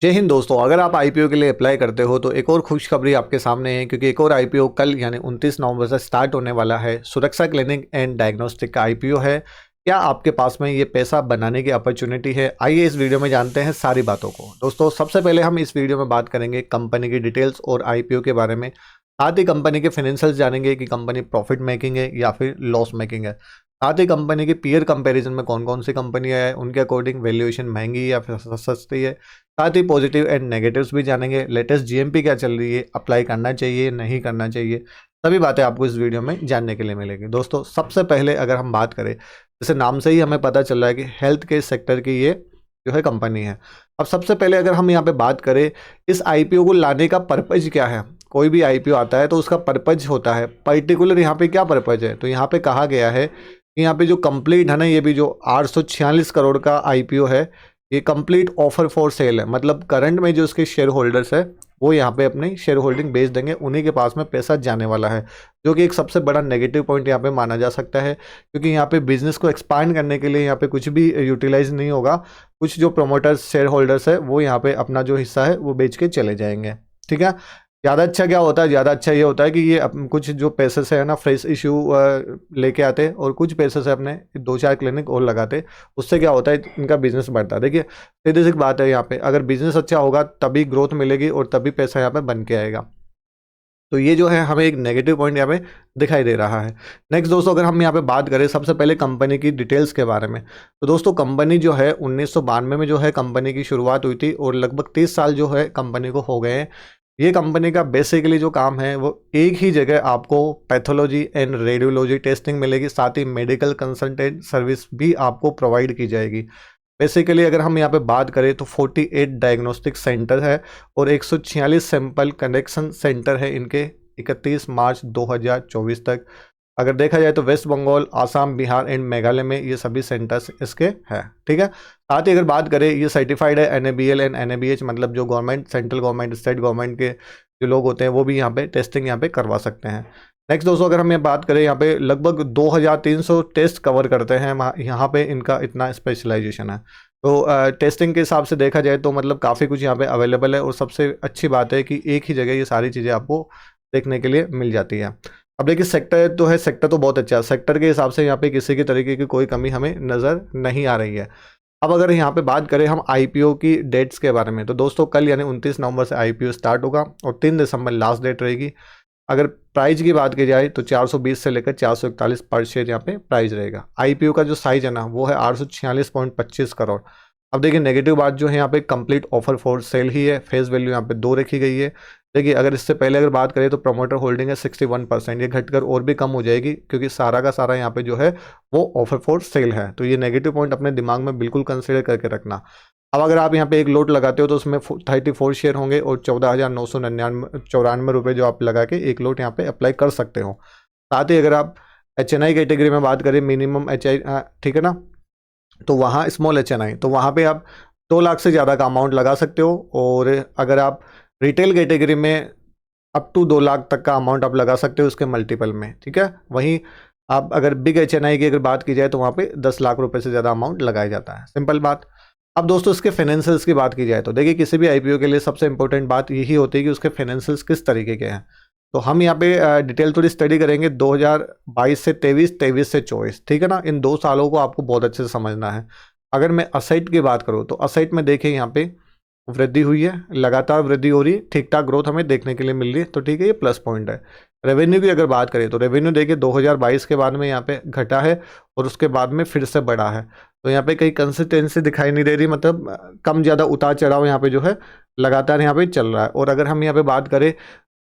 जय हिंद दोस्तों। अगर आप आईपीओ के लिए अप्लाई करते हो तो एक और खुशखबरी आपके सामने है, क्योंकि एक और आईपीओ कल यानी 29 नवंबर से स्टार्ट होने वाला है। सुरक्षा क्लिनिक एंड डायग्नोस्टिक का आईपीओ है। क्या आपके पास में ये पैसा बनाने की अपॉर्चुनिटी है? आइए इस वीडियो में जानते हैं सारी बातों को। दोस्तों, सबसे पहले हम इस वीडियो में बात करेंगे कंपनी की डिटेल्स और आईपीओ के बारे में। साथ ही कंपनी के फाइनेंशियल्स जानेंगे कि कंपनी प्रॉफिट मेकिंग है या फिर लॉस मेकिंग है। साथ ही कंपनी की पीयर कंपैरिजन में कौन कौन सी कंपनियां है, उनके अकॉर्डिंग वैल्यूएशन महंगी या फिर सस्ती है। साथ ही पॉजिटिव एंड नेगेटिव्स भी जानेंगे। लेटेस्ट जीएमपी क्या चल रही है, अप्लाई करना चाहिए नहीं करना चाहिए, सभी बातें आपको इस वीडियो में जानने के लिए मिलेगी। दोस्तों, सबसे पहले अगर हम बात करें, जैसे नाम से ही हमें पता चल रहा है कि हेल्थ के सेक्टर की ये जो है कंपनी है। अब सबसे पहले अगर हम यहाँ पे बात करें, इस आईपीओ को लाने का पर्पज क्या है। कोई भी आईपीओ आता है तो उसका पर्पज होता है, पर्टिकुलर यहाँ पे क्या पर्पज है। तो यहाँ पे कहा गया है कि यहाँ पे जो कंप्लीट है ना, ये भी जो 846 करोड़ का आईपीओ है, ये कंप्लीट ऑफर फॉर सेल है। मतलब करंट में जो उसके शेयर होल्डर्स है वो यहाँ पे अपनी शेयर होल्डिंग बेच देंगे, उन्हीं के पास में पैसा जाने वाला है, जो कि एक सबसे बड़ा नेगेटिव पॉइंट यहाँ पे माना जा सकता है। क्योंकि यहाँ पे बिजनेस को एक्सपांड करने के लिए यहाँ पे कुछ भी यूटिलाइज नहीं होगा। कुछ जो प्रोमोटर्स शेयर होल्डर्स है वो यहाँ पे अपना जो हिस्सा है वो बेच के चले जाएंगे। ठीक है। ज़्यादा अच्छा क्या होता है? ज़्यादा अच्छा ये होता है कि ये कुछ जो पैसे से है ना फ्रेश इशू लेके आते और कुछ पैसे से अपने 2-4 क्लिनिक और लगाते। उससे क्या होता है, इनका बिजनेस बढ़ता है। देखिए, सीधी सी बात है, यहाँ पे अगर बिजनेस अच्छा होगा तभी ग्रोथ मिलेगी और तभी पैसा यहाँ पे बन के आएगा। तो ये जो है हमें एक नेगेटिव पॉइंट यहाँ पे दिखाई दे रहा है। नेक्स्ट दोस्तों, अगर हम यहाँ पे बात करें सबसे पहले कंपनी की डिटेल्स के बारे में, तो दोस्तों कंपनी जो है 1992 में जो है कंपनी की शुरुआत हुई थी और लगभग 30 साल जो है कंपनी को हो गए हैं। ये कंपनी का बेसिकली जो काम है वो एक ही जगह आपको पैथोलॉजी एंड रेडियोलॉजी टेस्टिंग मिलेगी, साथ ही मेडिकल कंसल्टेंट सर्विस भी आपको प्रोवाइड की जाएगी। बेसिकली अगर हम यहाँ पे बात करें तो 48 डायग्नोस्टिक सेंटर है और 146 सैंपल कलेक्शन सेंटर है इनके 31 मार्च 2024 तक। अगर देखा जाए तो वेस्ट बंगाल, आसाम, बिहार एंड मेघालय में ये सभी सेंटर्स इसके हैं। ठीक है। साथ ही अगर बात करें, ये सर्टिफाइड है एनएबीएल एंड एनएबीएच, मतलब जो government, central government, state government के जो लोग होते हैं वो भी यहाँ पे टेस्टिंग यहाँ पे करवा सकते हैं। नेक्स्ट दोस्तों, अगर हम ये बात करें, यहाँ पे लगभग 2300 टेस्ट कवर करते हैं। यहाँ पे इनका इतना स्पेशलाइजेशन है। तो टेस्टिंग के हिसाब से देखा जाए तो मतलब काफ़ी कुछ यहाँ पे अवेलेबल है और सबसे अच्छी बात है कि एक ही जगह ये सारी चीज़ें आपको देखने के लिए मिल जाती है। अब देखिए, सेक्टर तो है, सेक्टर तो बहुत अच्छा है। सेक्टर के हिसाब से यहाँ पे किसी की तरीके की कोई कमी हमें नज़र नहीं आ रही है। अब अगर यहाँ पे बात करें हम आईपीओ की डेट्स के बारे में, तो दोस्तों कल यानी 29 नवंबर से आईपीओ स्टार्ट होगा और 3 दिसंबर लास्ट डेट रहेगी। अगर प्राइस की बात की जाए तो 420 से लेकर 441 पर शेयर यहाँ पे प्राइस रहेगा। आईपीओ का जो साइज है ना वो है 846.25 करोड़। अब देखिए, नेगेटिव बात जो है यहाँ पे कंप्लीट ऑफर फॉर सेल ही है। फेस वैल्यू यहाँ पे 2 रखी गई है। देखिए, अगर इससे पहले अगर बात करें तो प्रमोटर होल्डिंग है 61%, ये घटकर और भी कम हो जाएगी क्योंकि सारा का सारा यहाँ पे जो है वो ऑफर फॉर सेल है। तो ये नेगेटिव पॉइंट अपने दिमाग में बिल्कुल कंसिडर करके रखना। अब अगर आप यहाँ पे एक लोट लगाते हो तो उसमें 34 शेयर होंगे और 14,994 रुपये जो आप लगा के एक लोट यहाँ पे अप्लाई कर सकते हो। साथ ही अगर आप HNI कैटेगरी में बात करें, मिनिमम HI, ठीक है ना, तो वहाँ स्मॉल HNI, तो वहाँ पे आप 2 लाख से ज़्यादा का अमाउंट लगा सकते हो। और अगर आप रिटेल कैटेगरी में अप टू 2 लाख तक का अमाउंट आप लगा सकते हो उसके मल्टीपल में। ठीक है। वहीं आप अगर बिग HNI की अगर बात की जाए तो वहाँ पे 10 लाख रुपए से ज़्यादा अमाउंट लगाया जाता है। सिंपल बात। अब दोस्तों, इसके फाइनेंशियल्स की बात की जाए तो देखिए, किसी भी आईपीओ के लिए सबसे इंपॉर्टेंट बात यही होती है कि उसके फाइनेंशियल्स किस तरीके के हैं। तो हम यहाँ पे डिटेल थोड़ी स्टडी करेंगे 2022 से 23, 23 से 24। ठीक है ना। इन 2 सालों को आपको बहुत अच्छे से समझना है। अगर मैं असेट की बात करूँ तो असेट में देखिए यहाँ पे वृद्धि हुई है, लगातार वृद्धि हो रही है, ठीक ठाक ग्रोथ हमें देखने के लिए मिल रही है। तो ठीक है, ये प्लस पॉइंट है। रेवेन्यू की अगर बात करें तो रेवेन्यू देखिए 2022 के बाद में यहाँ पे घटा है और उसके बाद में फिर से बढ़ा है। तो यहाँ पे कहीं कंसिस्टेंसी दिखाई नहीं दे रही, मतलब कम ज़्यादा उतार चढ़ाव यहाँ पे जो है लगातार यहाँ पे चल रहा है। और अगर हम यहाँ पे बात करें,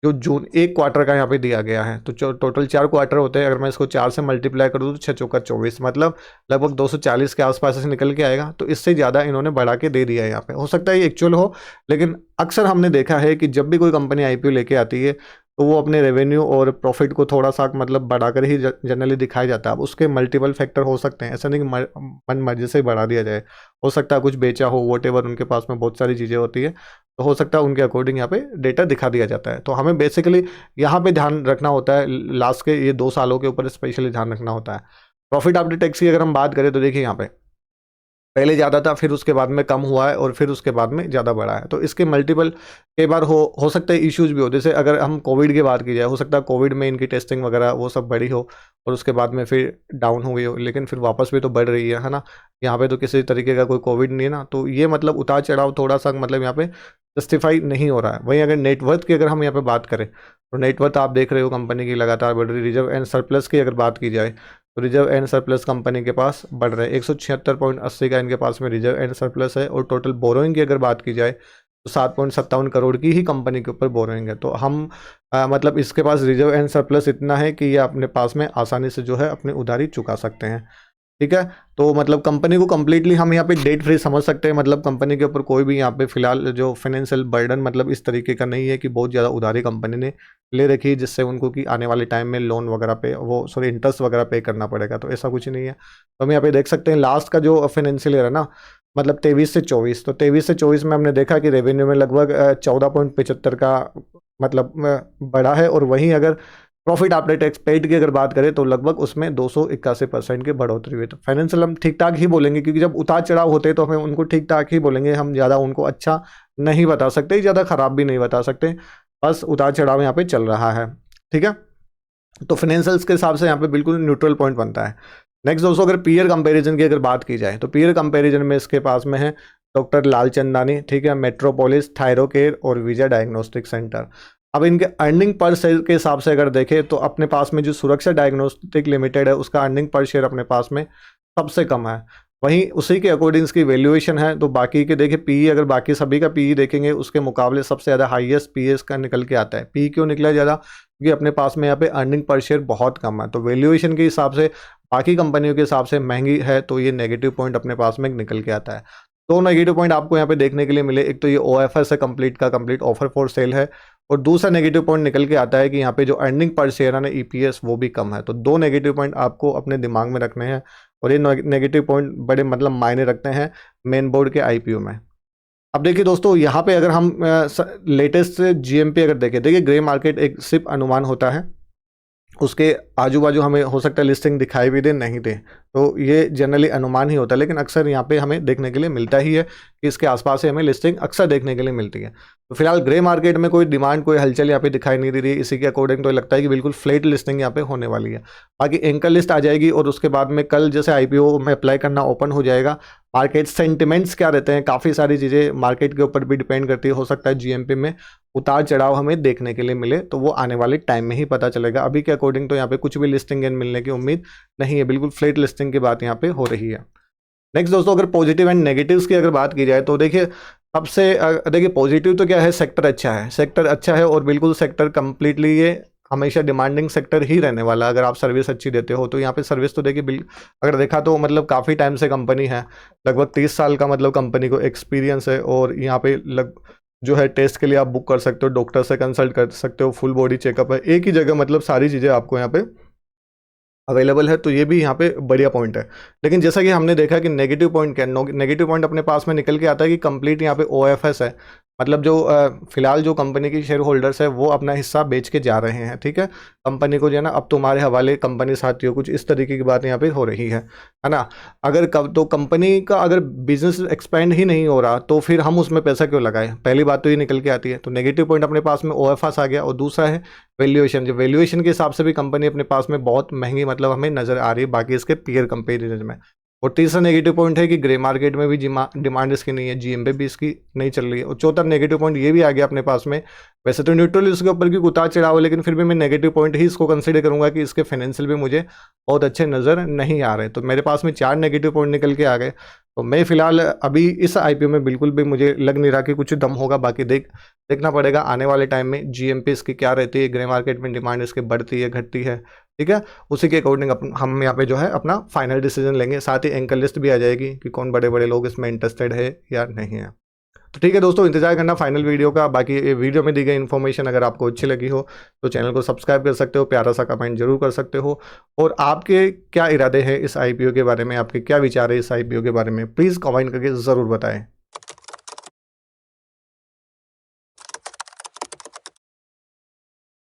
जो जून 1 क्वार्टर का यहाँ पे दिया गया है, तो टोटल 4 क्वार्टर होते हैं। अगर मैं इसको 4 से मल्टीप्लाई करूँ तो 6 चौका 24, मतलब लगभग 240 के आसपास से निकल के आएगा। तो इससे ज़्यादा इन्होंने बढ़ा के दे दिया है यहाँ पे। हो सकता है ये एक्चुअल हो, लेकिन अक्सर हमने देखा है कि जब भी कोई कंपनी आईपीओ लेके आती है तो वो अपने रेवेन्यू और प्रॉफिट को थोड़ा सा मतलब बढ़ाकर ही जनरली दिखाया जाता है। अब उसके मल्टीपल फैक्टर हो सकते हैं, ऐसा नहीं कि मन मर्जी से बढ़ा दिया जाए। हो सकता है कुछ बेचा हो, वॉटेवर, उनके पास में बहुत सारी चीज़ें होती है, तो हो सकता है उनके अकॉर्डिंग यहाँ पे डेटा दिखा दिया जाता है। तो हमें बेसिकली यहाँ पे ध्यान रखना होता है, लास्ट के ये 2 सालों के ऊपर स्पेशली ध्यान रखना होता है। प्रॉफिट आफ्टर टैक्स की अगर हम बात करें तो देखिए यहाँ पे पहले ज़्यादा था, फिर उसके बाद में कम हुआ है और फिर उसके बाद में ज़्यादा बढ़ा है। तो इसके मल्टीपल कई बार हो सकता है इश्यूज भी हो, जैसे अगर हम कोविड की बात की जाए, हो सकता है कोविड में इनकी टेस्टिंग वगैरह वो सब बढ़ी हो और उसके बाद में फिर डाउन हो गई हो, लेकिन फिर वापस भी तो बढ़ रही है ना। यहाँ पे तो किसी तरीके का कोई कोविड नहीं है ना, तो ये मतलब उतार चढ़ाव थोड़ा सा मतलब यहाँ पे जस्टिफाई नहीं हो रहा है। वहीं अगर नेटवर्थ की अगर हम यहाँ पे बात करें तो नेटवर्थ आप देख रहे हो कंपनी की लगातार बढ़ रही। रिजर्व एंड सरप्लस की अगर बात की जाए तो रिजर्व एंड सरप्लस कंपनी के पास बढ़ रहा है, 176.80 का इनके पास में रिजर्व एंड सरप्लस है। और टोटल बोरोइंग की अगर बात की जाए तो 7.57 करोड़ की ही कंपनी के ऊपर बोरोइंग है। तो हम मतलब इसके पास रिजर्व एंड सरप्लस इतना है कि ये अपने पास में आसानी से जो है अपनी उधारी चुका सकते हैं। ठीक है, तो मतलब कंपनी को कम्प्लीटली हम यहाँ पे डेट फ्री समझ सकते हैं। मतलब कंपनी के ऊपर कोई भी यहाँ पे फिलहाल जो फाइनेंशियल बर्डन मतलब इस तरीके का नहीं है कि बहुत ज़्यादा उधारी कंपनी ने ले रखी है जिससे उनको कि आने वाले टाइम में लोन वगैरह पे वो सॉरी इंटरेस्ट वगैरह पे करना पड़ेगा। तो ऐसा कुछ नहीं है। तो हम यहाँ पे देख सकते हैं लास्ट का जो फाइनेंशियल ईयर है ना, मतलब 23 से 24, तो 23 से 24 में हमने देखा कि रेवेन्यू में लगभग 14.75 का मतलब बढ़ा है। और वहीं अगर प्रॉफिट आफ्टर टैक्स पेड की अगर बात करें तो लगभग उसमें 281% की बढ़ोतरी हुई। तो फाइनेंशियल हम ठीक ठाक ही बोलेंगे, क्योंकि जब उतार चढ़ाव होते हैं तो हमें उनको ठीक ठाक ही बोलेंगे, हम ज़्यादा उनको अच्छा नहीं बता सकते, ज़्यादा ख़राब भी नहीं बता सकते, बस उतार चढ़ाव यहाँ पे चल रहा है। ठीक है, तो फाइनेंशियल्स के हिसाब से यहाँ पे बिल्कुल न्यूट्रल पॉइंट बनता है। नेक्स्ट दोस्तों अगर पीयर कंपैरिजन की अगर बात की जाए तो पीयर कंपैरिजन में इसके पास में है डॉक्टर लालचंदानी, ठीक है, मेट्रोपोलिस, थायरोकेयर और विजय डायग्नोस्टिक सेंटर। अब इनके अर्निंग पर शेयर के हिसाब से अगर देखें तो अपने पास में जो सुरक्षा डायग्नोस्टिक लिमिटेड है उसका अर्निंग पर शेयर अपने पास में सबसे कम है। वहीं उसी के अकॉर्डिंग इसकी वैल्यूएशन है। तो बाकी के देखिए पीई, अगर बाकी सभी का पीई देखेंगे उसके मुकाबले सबसे ज़्यादा हाईएस्ट पीई का निकल के आता है। पीई क्यों निकला ज़्यादा? क्योंकि अपने पास में यहाँ पे अर्निंग पर शेयर बहुत कम है। तो वैल्यूएशन के हिसाब से बाकी कंपनियों के हिसाब से महंगी है, तो ये नेगेटिव पॉइंट अपने पास में निकल के आता है। दो नेगेटिव पॉइंट आपको यहाँ पे देखने के लिए मिले, एक तो ये OFS है कंप्लीट का कंप्लीट ऑफर फॉर सेल है, और दूसरा नेगेटिव पॉइंट निकल के आता है कि यहाँ पे जो अर्निंग पर शेयर है ना EPS वो भी कम है। तो दो नेगेटिव पॉइंट आपको अपने दिमाग में रखने हैं, और ये नेगेटिव पॉइंट बड़े मतलब मायने रखते हैं मेन बोर्ड के IPO में। अब देखिए दोस्तों यहाँ पे अगर हम लेटेस्ट GMP अगर देखिए ग्रे मार्केट एक सिर्फ अनुमान होता है, उसके आजू बाजू हमें हो सकता है लिस्टिंग दिखाई भी दे नहीं दे, तो ये जनरली अनुमान ही होता है, लेकिन अक्सर यहाँ पे हमें देखने के लिए मिलता ही है कि इसके आसपास से हमें लिस्टिंग अक्सर देखने के लिए मिलती है। तो फिलहाल ग्रे मार्केट में कोई डिमांड कोई हलचल यहाँ पे दिखाई नहीं दे रही है। इसी के अकॉर्डिंग तो लगता है कि बिल्कुल फ्लैट लिस्टिंग यहाँ पे होने वाली है। बाकी एंकर लिस्ट आ जाएगी और उसके बाद में कल जैसे IPO में अप्लाई करना ओपन हो जाएगा। मार्केट सेंटिमेंट्स क्या रहते हैं, काफ़ी सारी चीज़ें मार्केट के ऊपर भी डिपेंड करती है। हो सकता है GMP में उतार चढ़ाव हमें देखने के लिए मिले, तो वो आने वाले टाइम में ही पता चलेगा। अभी के अकॉर्डिंग तो यहाँ पे कुछ भी लिस्टिंग गेन मिलने की उम्मीद नहीं है, बिल्कुल फ्लैट लिस्टिंग की बात यहाँ पे हो रही है। नेक्स्ट दोस्तों अगर पॉजिटिव एंड नेगेटिव्स की अगर बात की जाए तो देखिए सबसे देखिए पॉजिटिव तो क्या है, सेक्टर अच्छा है, सेक्टर अच्छा है और बिल्कुल सेक्टर कंप्लीटली ये हमेशा डिमांडिंग सेक्टर ही रहने वाला। अगर आप सर्विस अच्छी देते हो तो यहाँ पे सर्विस तो देखिए अगर देखा तो मतलब काफ़ी टाइम से कंपनी है, लगभग 30 साल का मतलब कंपनी को एक्सपीरियंस है। और यहाँ पे जो है टेस्ट के लिए आप बुक कर सकते हो, डॉक्टर से कंसल्ट कर सकते हो, फुल बॉडी चेकअप है एक ही जगह, मतलब सारी चीज़ें आपको यहाँ पे अवेलेबल है। तो ये भी यहाँ पे बढ़िया पॉइंट है। लेकिन जैसा कि हमने देखा कि नेगेटिव पॉइंट क्या है, नेगेटिव पॉइंट अपने पास में निकल के आता है कि कंप्लीट यहाँ पे OFS है, मतलब जो फिलहाल जो कंपनी की शेयर होल्डर्स है वो अपना हिस्सा बेच के जा रहे हैं। ठीक है, कंपनी को जो है ना अब तुम्हारे हवाले कंपनी साथियों, कुछ इस तरीके की बात यहाँ पे हो रही है ना। अगर तो कंपनी का अगर बिजनेस एक्सपेंड ही नहीं हो रहा तो फिर हम उसमें पैसा क्यों लगाएं, पहली बात तो ये निकल के आती है। तो नेगेटिव पॉइंट अपने पास में OFS आ गया, और दूसरा है वैल्यूएशन। जो वैल्यूएशन के हिसाब से भी कंपनी अपने पास में बहुत महंगी मतलब हमें नज़र आ रही है बाकी इसके पीयर कंपेरिजन में। और तीसरा नेगेटिव पॉइंट है कि ग्रे मार्केट में भी डिमांड इसकी नहीं है, GMP भी इसकी नहीं चल रही है। और चौथा नेगेटिव पॉइंट ये भी आ गया अपने पास में, वैसे तो न्यूट्रल इसके ऊपर की उतार चढ़ाव है, लेकिन फिर भी मैं नेगेटिव पॉइंट ही इसको कंसीडर करूंगा कि इसके फाइनेंशियल भी मुझे बहुत अच्छे नज़र नहीं आ रहे। तो मेरे पास में 4 नेगेटिव पॉइंट निकल के आ गए। तो मैं फिलहाल अभी इस IPO में बिल्कुल भी मुझे लग नहीं रहा कि कुछ दम होगा। बाकी देखना पड़ेगा आने वाले टाइम में GMP इसकी क्या रहती है, ग्रे मार्केट में डिमांड इसकी बढ़ती है घटती है। ठीक है, उसी के अकॉर्डिंग हम यहाँ पे जो है अपना फाइनल डिसीजन लेंगे। साथ ही एंकर लिस्ट भी आ जाएगी कि कौन बड़े बड़े लोग इसमें इंटरेस्टेड है या नहीं है। तो ठीक है दोस्तों, इंतजार करना फाइनल वीडियो का। बाकी ये वीडियो में दी गई इन्फॉर्मेशन अगर आपको अच्छी लगी हो तो चैनल को सब्सक्राइब कर सकते हो, प्यारा सा कमेंट जरूर कर सकते हो। और आपके क्या इरादे हैं इस IPO के बारे में, आपके क्या विचार है इस IPO के बारे में, प्लीज़ कमेंट करके ज़रूर बताएं।